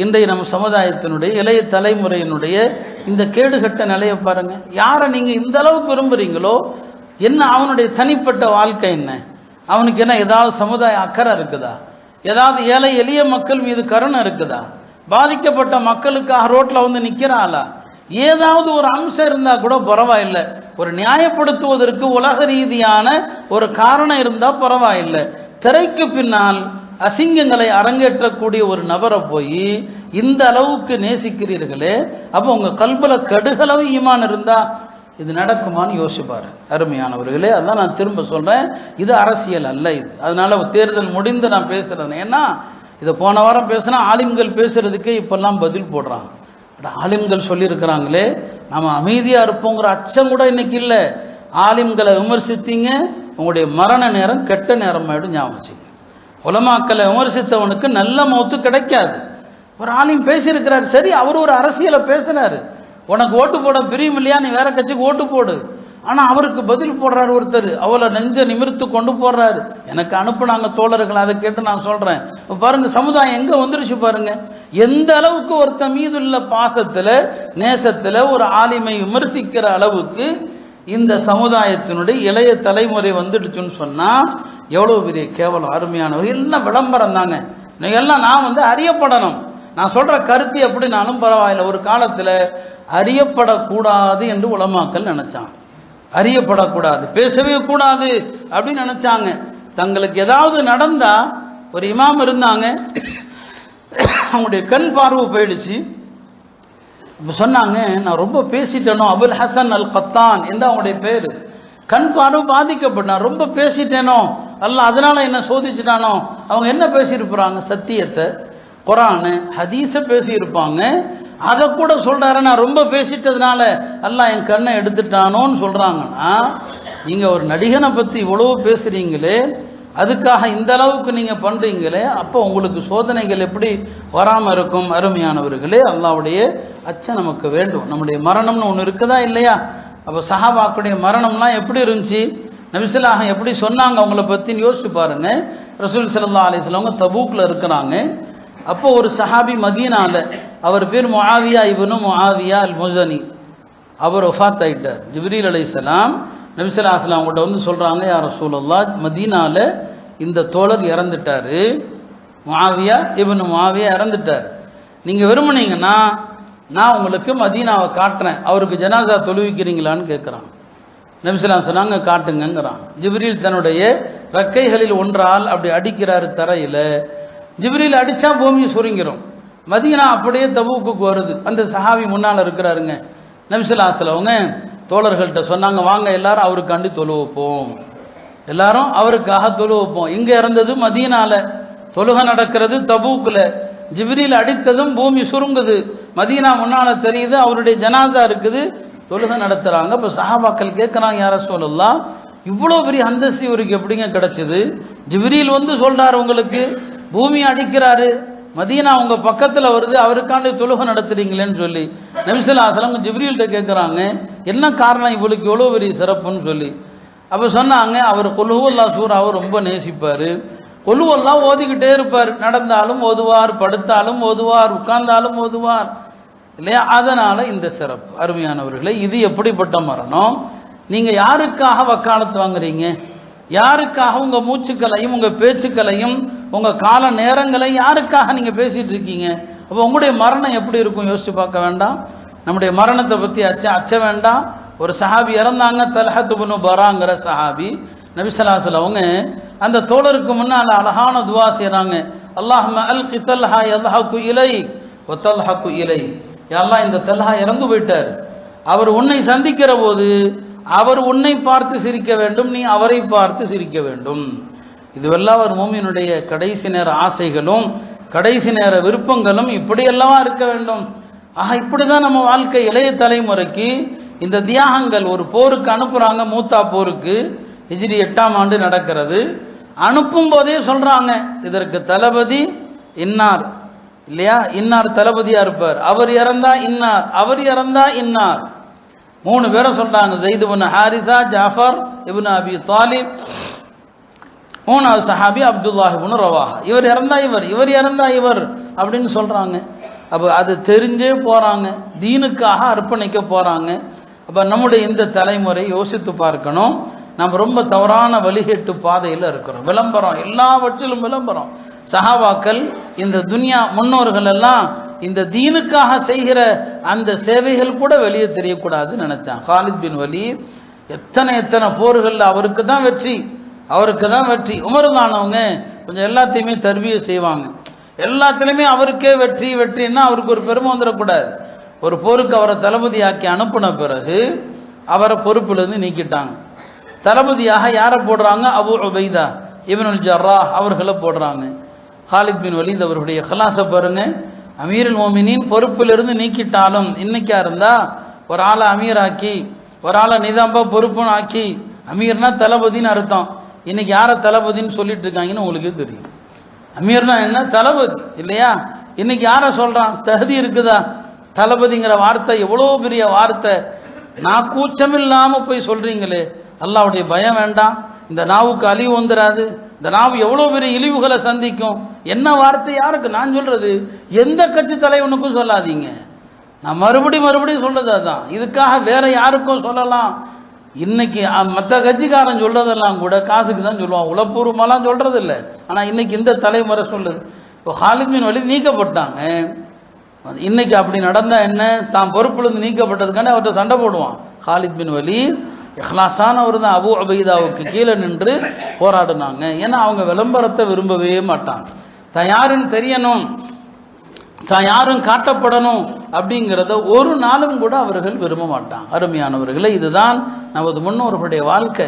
இன்றைய நம்ம சமுதாயத்தினுடைய இளைய தலைமுறையினுடைய இந்த கேடுகட்ட நிலையை பாருங்க. யாரை நீங்க இந்த அளவுக்கு விரும்புறீங்களோ என்ன அவனுடைய தனிப்பட்ட வாழ்க்கை என்ன, அவனுக்கு என்ன ஏதாவது சமுதாய அக்கறை இருக்குதா, ஏதாவது ஏழை எளிய மக்கள் மீது கருணை இருக்குதா, பாதிக்கப்பட்ட மக்களுக்காக ரோட்ல வந்து நிக்கிறாளா, ஏதாவது ஒரு அம்சம் இருந்தா கூட பரவாயில்லை, ஒரு நியாயப்படுத்துவதற்கு உலக ரீதியான ஒரு காரணம் இருந்தா பரவாயில்லை. திரைக்கு பின்னால் அசிங்கங்களை அரங்கேற்றக்கூடிய ஒரு நபரை போய் இந்த அளவுக்கு நேசிக்கிறீர்களே, அப்போ உங்க கல்புல கடுகளவு ஈமான் இருந்தா இது நடக்குமான்னு யோசிப்பாரு. அருமையானவர்களே, அதான் நான் திரும்ப சொல்றேன், இது அரசியல் அல்ல இது. அதனால தேர்தல் முடிந்து நான் பேசுறேன். ஏன்னா இதை போன வாரம் பேசினா ஆலிம்கள் பேசுறதுக்கே இப்பெல்லாம் பதில் போடுறாங்க. ஆலிம்கள் சொல்லியிருக்கிறாங்களே, நம்ம அமைதியா இருப்போங்கிற அச்சம் கூட இன்னைக்கு இல்லை. ஆலிம்களை விமர்சித்தீங்க, உங்களுடைய மரண நேரம் கெட்ட நேரம் ஆயிடும். ஞாபகம், உலமாக்களை விமர்சித்தவனுக்கு நல்ல மௌத்து கிடைக்காது. ஒரு ஆலிம் பேசியிருக்கிறார், சரி, அவர் ஒரு அரசியலை பேசினாரு, உனக்கு ஓட்டு போட பிரியம் இல்லையா, நீ வேற கட்சிக்கு ஓட்டு போடு. ஆனா அவருக்கு பதில் போடுறாரு ஒருத்தர், அவளை நெஞ்ச நிமிர்த்து கொண்டு போடுறாரு. எனக்கு அனுப்புனாங்க தோழர்கள், அதை கேட்டு நான் சொல்றேன். பாருங்க சமுதாயம் எங்க வந்துருச்சு பாருங்க. எந்த அளவுக்கு ஒருத்தன் மீது உள்ள பாசத்துல நேசத்துல ஒரு ஆலிமை விமர்சிக்கிற அளவுக்கு இந்த சமுதாயத்தினுடைய இளைய தலைமுறை வந்துடுச்சுன்னு சொன்னா எவ்வளவு பெரிய கேவலம். அருமையானவ எல்லாம் விளம்பரம் தாங்க. எல்லாம் நான் அறியப்படணும், நான் சொல்ற கருத்து எப்படினாலும் பரவாயில்லை. ஒரு காலத்துல அறியப்படக்கூடாது என்று உலமாக்கள் நினைச்சாங்க, அறியப்படக்கூடாது, பேசவே கூடாது அப்படின்னு நினைச்சாங்க. தங்களுக்கு ஏதாவது நடந்தா, ஒரு இமாம் இருந்தாங்க, அவங்களுடைய கண் பார்வை போயிடுச்சு. இப்ப சொன்னாங்க, நான் ரொம்ப பேசிட்டேனோ, அபுல் ஹசன் அல் கத்தான் என்று அவங்களுடைய பேரு, கண் பார்வை பாதிக்கப்பட்டான், ரொம்ப பேசிட்டேனோ, அல்லாஹ் அதனால என்ன சோதிச்சுட்டானோ. அவங்க என்ன பேசியிருப்பாங்க, சத்தியத்தை, குர்ஆன் ஹதீஸை பேசியிருப்பாங்க. அதை கூட சொல்றாரு, நான் ரொம்ப பேசிட்டதுனால அல்லாஹ் என் கண்ணை எடுத்துட்டானோன்னு சொல்றாங்கன்னா, நீங்க ஒரு நடிகனை பத்தி இவ்வளவு பேசுறீங்களே, அதுக்காக இந்த அளவுக்கு நீங்க பண்றீங்களே, அப்போ உங்களுக்கு சோதனைகள் எப்படி வராம இருக்கும்? அருமையானவர்களே, அல்லாஹ்வுடைய அச்சம் நமக்கு வேண்டும். நம்முடைய மரணம்னு ஒன்று இருக்குதா இல்லையா? அப்போ சஹாபாக்குடைய மரணம்லாம் எப்படி இருந்துச்சு, நபிஸல்லாஹு எப்படி சொன்னாங்க அவங்கள பத்தின்னு யோசிச்சு பாருங்க. ரசூல் ஸல்லல்லாஹு அலைஹி வஸல்லம் தபூக்ல இருக்கிறாங்க. அப்போ ஒரு சஹாபி மதீனால, அவர் பேர் முஆவியா இப்னு முஆவியா அல் முஸனி, அவர் வஃபாத் ஆயிட்டார். ஜிப்ரீல் அலைஹிஸ்ஸலாம் நபி ஸல்லல்லாஹு அலைஹி வஸல்லம் அவங்கள்ட்ட வந்து சொல்றாங்க, யா ரசூலல்லாஹ், மதீனால இந்த தோழர் இறந்துட்டாரு, முஆவியா இப்னு முஆவியா இறந்துட்டார், நீங்க விரும்புனீங்கன்னா நான் உங்களுக்கு மதீனாவை காட்டுறேன், அவருக்கு ஜனாசா தொழுவிக்கிறீங்களான்னு கேட்குறான். நபி ஸல்லல்லாஹு அலைஹி வஸல்லம் சொன்னாங்க, காட்டுங்கிறான். ஜிப்ரீல் தன்னுடைய ரெக்கைகளில் ஒன்றால் அப்படி அடிக்கிறாரு தரையில. ஜிப்ரீல் அடிச்சா பூமி சுருங்கிரும். மதீனா அப்படியே தபூக்கு வருது. அந்த சஹாபி முன்னால் இருக்கிறாருங்க. நபி ஸல்லல்லாஹு அலைஹி வஸல்லம் தோழர்கள்ட்ட சொன்னாங்க, வாங்க எல்லாரும் அவருக்காண்டி தொழு வைப்போம், எல்லாரும் அவருக்காக தொழு வைப்போம். இங்க இறந்தது மதீனால, தொழுகை நடக்கிறது தபூக்குல, ஜிப்ரீல் அடித்ததும் பூமி சுருங்குது, மதீனா முன்னால தெரியுது, அவருடைய ஜனாசா இருக்குது, தொழுகை நடத்துறாங்க. இப்போ சஹாபாக்கள் கேட்குறாங்க, யா ரசூலல்லாஹ், இவ்வளோ பெரிய அந்தஸ்து இவருக்கு எப்படிங்க கிடைச்சது? ஜிப்ரீல் வந்து சொல்றாரு, உங்களுக்கு பூமி அடிக்கிறாரு, மதீனா உங்க பக்கத்தில் வருது, அவருக்காண்டி தொழுகை நடத்துறீங்களேன்னு சொல்லி நபி ஸல்லல்லாஹு அலைஹி வஸல்லம் ஜிப்ரீல்கிட்ட கேட்குறாங்க, என்ன காரணம் இவளுக்கு எவ்வளோ பெரிய சிறப்புன்னு சொல்லி. அப்போ சொன்னாங்க, அவர் குல் ஹுவல்லாஹ் சூராவை ரொம்ப நேசிப்பார், குல் ஹுவல்லாஹ் ஓதிக்கிட்டே இருப்பார், நடந்தாலும் ஓதுவார், படுத்தாலும் ஓதுவார், உட்கார்ந்தாலும் ஓதுவார் இல்லையா, அதனால இந்த சிறப்பு. அருமையானவர்களே, இது எப்படிப்பட்ட மரணம்? நீங்க யாருக்காக வக்காலத்து வாங்குறீங்க? யாருக்காக உங்க மூச்சுக்களையும் உங்க பேச்சுக்களையும் உங்க கால நேரங்களையும் யாருக்காக நீங்க பேசிட்டு இருக்கீங்க? அப்போ உங்களுடைய மரணம் எப்படி இருக்கும் யோசிச்சு பார்க்க வேண்டாம்? நம்முடைய மரணத்தை பத்தி அச்ச வேண்டாம். ஒரு சஹாபி இறந்தாங்க, தல்ஹத் இப்னு பராங்கிற சஹாபி. நபி ஸல்லல்லாஹு அலைஹி வஸல்லம் அவங்க அந்த தோழருக்கு முன்னால அழகான துவா செய்றாங்க, அல்லாஹும்ம அல்கி தல்ஹா யல்ஹகு இலைக் வ தல்ஹகு இலைக். யா அல்லாஹ், இந்த தல்ஹா இறந்து போயிட்டார், அவர் உன்னை சந்திக்கிற போது அவர் உன்னை பார்த்து சிரிக்க வேண்டும், நீ அவரை பார்த்து சிரிக்க வேண்டும். இதுவெல்லாம் ஒரு மூமினுடைய கடைசி நேர ஆசைகளும் கடைசி நேர விருப்பங்களும் இப்படியெல்லாம் இருக்க வேண்டும். ஆக இப்படிதான் நம்ம வாழ்க்கை. இளைய தலைமுறைக்கு இந்த தியாகங்கள், ஒரு போருக்கு அனுப்புறாங்க, மூத்தா போருக்கு, ஹிஜ்ரி 8ஆம் ஆண்டு நடக்கிறது. அனுப்பும் போதே சொல்றாங்க, இதற்கு தளபதி இன்னார் இல்லையா, இன்னார் தளபதியா இருப்பார், அவர் இறந்தா இன்னார், அவர் இறந்தா இன்னார். 3 பேரை சொல்றாங்க, ஸைத் இப்னு ஹாரிஸா, ஜாஃபர் இப்னு அபி தாலிப், மூணாவது சஹாபி அப்துல்லாஹ் இப்னு ரவாஹா, இவர் இறந்தா இவர் இறந்தா இவர் அப்படின்னு சொல்றாங்க. அப்போ அது தெரிஞ்சே போறாங்க, தீனுக்காக அர்ப்பணிக்க போறாங்க. அப்போ நம்முடைய இந்த தலைமுறை யோசித்து பார்க்கணும், நம்ம ரொம்ப தவறான வழிகேட்டு பாதையில் இருக்கிறோம். விளம்பரம், எல்லாவற்றிலும் விளம்பரம். சஹாபாக்கள் இந்த துன்யா முன்னோர்கள் எல்லாம் இந்த தீனுக்காக செய்கிற அந்த சேவைகள் கூட வெளியே தெரியக்கூடாதுன்னு நினைச்சான். காலித் பின் வலீத் எத்தனை போர்கள் அவருக்கு தான் வெற்றி. உமர்தானவங்க கொஞ்சம் எல்லாத்தையுமே தர்பியை செய்வாங்க, எல்லாத்துலேயுமே அவருக்கே வெற்றின்னா அவருக்கு ஒரு பெருமை வந்துடக்கூடாது. ஒரு போருக்கு அவரை தளபதியாக்கி அனுப்பின பிறகு அவரை பொறுப்பிலிருந்து நீக்கிட்டாங்க. தளபதியாக யாரை போடுறாங்க? அபு உபைதா இப்னுல் ஜர்ராஹ் அவர்களை போடுறாங்க. காலித் பின் வலீத் அவருடைய இஹ்லாஸை பாருங்க. அமீருல் மோமினின் பொறுப்பிலிருந்து நீக்கிட்டாலும் இன்னைக்கா இருந்தா ஒரு ஆளை அமீராக்கி, ஒரு ஆளை நிதாம்பா பொறுப்புன்னு ஆக்கி, அமீர்னா தளபதின்னு அர்த்தம். இன்னைக்கு யாரை தளபதின்னு சொல்லிட்டு இருக்காங்கன்னு உங்களுக்கு தெரியும். அமீர்னா என்ன? தளபதி இல்லையா? இன்னைக்கு யாரை சொல்றான்? தகுதி இருக்குதா? தளபதிங்கிற வார்த்தை எவ்வளோ பெரிய வார்த்தை, நான் கூச்சமில்லாம போய் சொல்றீங்களே. அல்லாஹ்வுடைய பயம் வேண்டாம், இந்த நாவுக்கு அழிவு வந்துடாது. இந்த நாவு எவ்வளோ பெரிய இழிவுகளை சந்திக்கும். என்ன வார்த்தை யாருக்கு? நான் சொல்றது எந்த கட்சி தலைவனுக்கும் சொல்லாதீங்க. நான் மறுபடியும் சொல்றது அதான். இதுக்காக வேற யாருக்கும் சொல்லலாம். இன்னைக்கு மற்ற கட்சிக்காரன் சொல்றதெல்லாம் கூட காசுக்கு தான் சொல்லுவான், உளப்பூர்வமாலாம் சொல்றது இல்லை. ஆனால் இன்னைக்கு இந்த தலைமுறை சொல்லுது. இப்போ காலித் பின் வலீத் நீக்கப்பட்டாங்க. இன்னைக்கு அப்படி நடந்தா என்ன? தான் பொறுப்பிலிருந்து நீக்கப்பட்டதுக்கான அவர்கிட்ட சண்டை போடுவான். காலித் பின் வலீத் இஹ்லாஸானவர் தான். அபு உபைதாவுக்கு கீழே நின்று போராடினாங்க. ஏன்னா அவங்க விளம்பரத்தை விரும்பவே மாட்டாங்க. தான் யாருன்னு தெரியணும், தான் யாரும் காட்டப்படணும் அப்படிங்கிறத ஒரு நாளும் கூட அவர்கள் விரும்ப மாட்டாங்க. அருமையானவர்களே, இதுதான் நமது முன்னோர்களுடைய வாழ்க்கை.